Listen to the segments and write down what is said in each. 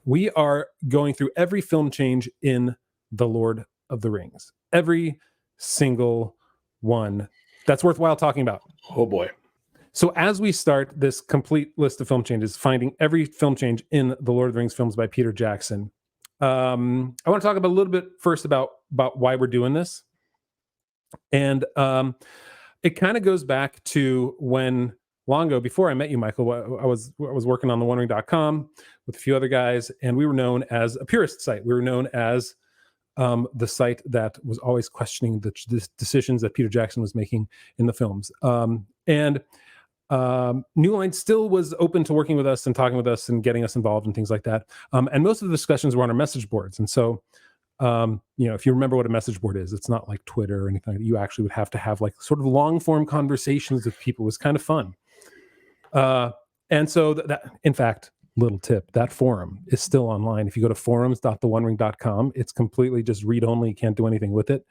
we are going through every film change in The Lord of the Rings. Every single one that's worthwhile talking about. Oh boy. So as we start this complete list of film changes, finding every film change in the Lord of the Rings films by Peter Jackson, I want to talk about a little bit first about why we're doing this. And it kind of goes back to when long ago, before I met you, Michael, I was working on thewondering.com with a few other guys, and we were known as a purist site. We were known as the site that was always questioning the decisions that Peter Jackson was making in the films. And New Line still was open to working with us and talking with us and getting us involved and things like that. And most of the discussions were on our message boards. And so, if you remember what a message board is, it's not like Twitter or anything. You actually would have to have like sort of long form conversations with people. It was kind of fun. And so that, in fact, little tip, that forum is still online. If you go to forums.thewondering.com, it's completely just read only. You can't do anything with it.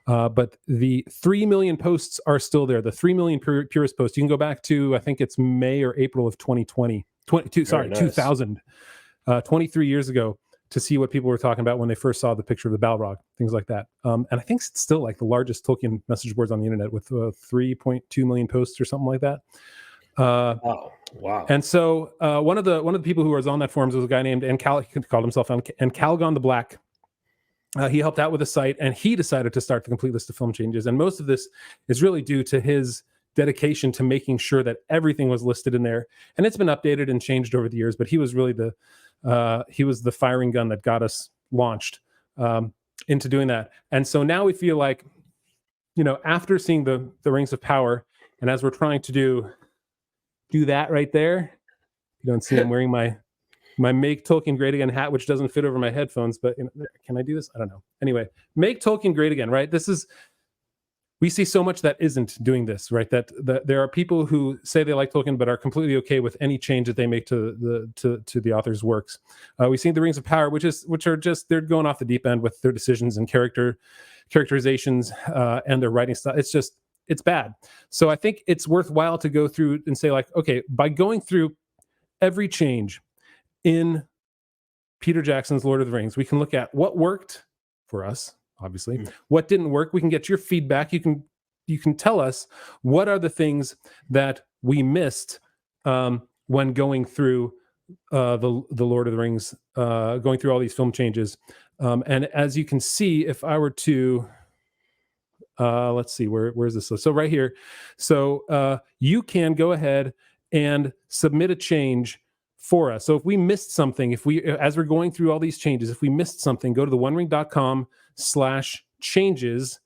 But the 3 million posts are still there. The 3 million purist posts, you can go back to, I think it's May or April of 2020, 2000, 23 years ago, to see what people were talking about when they first saw the picture of the Balrog, things like that. And I think it's still like the largest Tolkien message boards on the internet with 3.2 million posts or something like that. Wow. And so one of the people who was on that forums was a guy named he called himself Calgon the Black. He helped out with the site, and he decided to start the complete list of film changes. And most of this is really due to his dedication to making sure that everything was listed in there. And it's been updated and changed over the years, but he was really the firing gun that got us launched into doing that. And so now we feel like, after seeing the Rings of Power, and as we're trying to do that right there. You don't see I'm wearing my Make Tolkien Great Again hat, which doesn't fit over my headphones, but can I do this? I don't know. Anyway, Make Tolkien Great Again, right? We see so much that isn't doing this, right? That there are people who say they like Tolkien, but are completely okay with any change that they make to the author's works. We see the Rings of Power, which are just, they're going off the deep end with their decisions and characterizations and their writing style. It's bad. So I think it's worthwhile to go through and say, like, okay, by going through every change in Peter Jackson's Lord of the Rings, we can look at what worked for us, obviously, what didn't work. We can get your feedback. You can tell us what are the things that we missed when going through the Lord of the Rings, going through all these film changes. And as you can see, if I were to let's see, where's this? So right here. So you can go ahead and submit a change for us. So if we missed something, as we're going through all these changes, if we missed something, go to thewondering.com/changes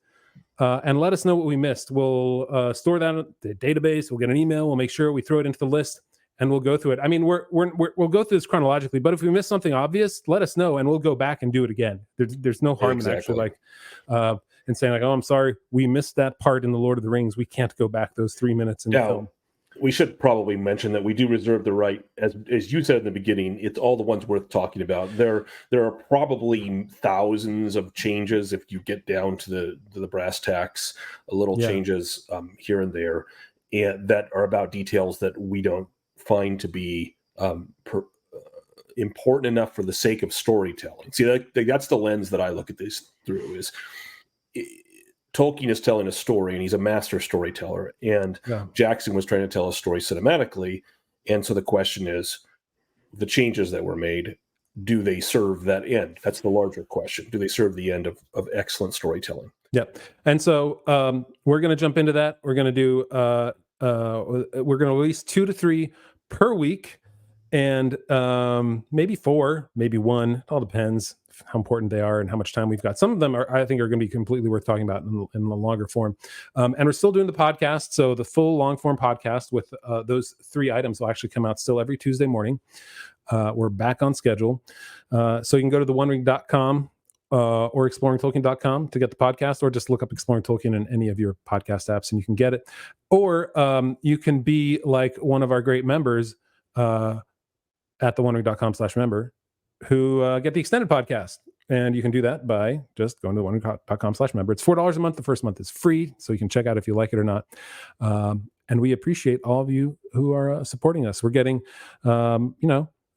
and let us know what we missed. We'll store that in the database. We'll get an email. We'll make sure we throw it into the list and we'll go through it. I mean, we'll go through this chronologically, but if we miss something obvious, let us know and we'll go back and do it again. There's no harm in actually and saying like, oh, I'm sorry, we missed that part in the Lord of the Rings. We can't go back those 3 minutes in the film. We should probably mention that we do reserve the right, as you said in the beginning, it's all the ones worth talking about. There are probably thousands of changes if you get down to the brass tacks, changes here and there, and that are about details that we don't find to be important enough for the sake of storytelling. See, that's the lens that I look at this through is Tolkien is telling a story and he's a master storyteller, and Jackson was trying to tell a story cinematically. And so the question is, the changes that were made, do they serve that end? That's the larger question. Do they serve the end of excellent storytelling? Yep. And so we're going to jump into that. We're going to do, we're going to release 2 to 3 per week, and maybe 4, maybe 1. It all depends how important they are and how much time we've got. Some of them I think are going to be completely worth talking about in the longer form. And we're still doing the podcast. So the full long form podcast with those 3 items will actually come out still every Tuesday morning. We're back on schedule. So you can go to thewondering.com or exploringtolkien.com to get the podcast, or just look up Exploring Tolkien in any of your podcast apps and you can get it. Or you can be like one of our great members at thewondering.com/member who get the extended podcast. And you can do that by just going to thewondering.com/member. It's $4 a month. The first month is free, so you can check out if you like it or not. And we appreciate all of you who are supporting us. We're getting, a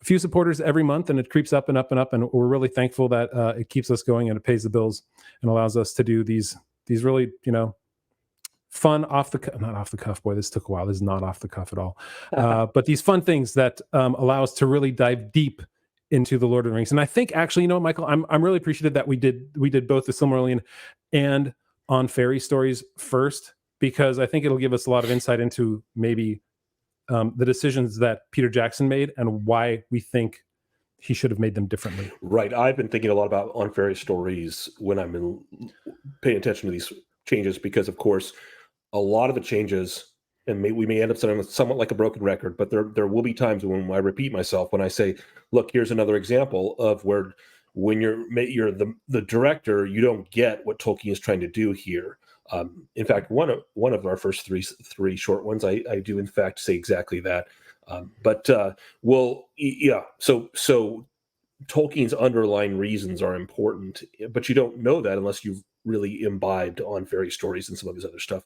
few supporters every month, and it creeps up and up and up. And we're really thankful that it keeps us going and it pays the bills and allows us to do these really, fun not off the cuff. Boy, this took a while. This is not off the cuff at all. But these fun things that allow us to really dive deep into the Lord of the Rings. And I think actually, Michael, I'm really appreciative that we did both the Silmarillion and On Fairy Stories first, because I think it'll give us a lot of insight into maybe the decisions that Peter Jackson made and why we think he should have made them differently. Right. I've been thinking a lot about On Fairy Stories when I've been paying attention to these changes, because of course, a lot of the changes, and we may end up sounding somewhat like a broken record, but there will be times when I repeat myself when I say, look, here's another example of where when you're the director, you don't get what Tolkien is trying to do here. In fact, one of our first three short ones, I do in fact say exactly that. So Tolkien's underlying reasons are important, but you don't know that unless you've really imbibed On Fairy Stories and some of his other stuff.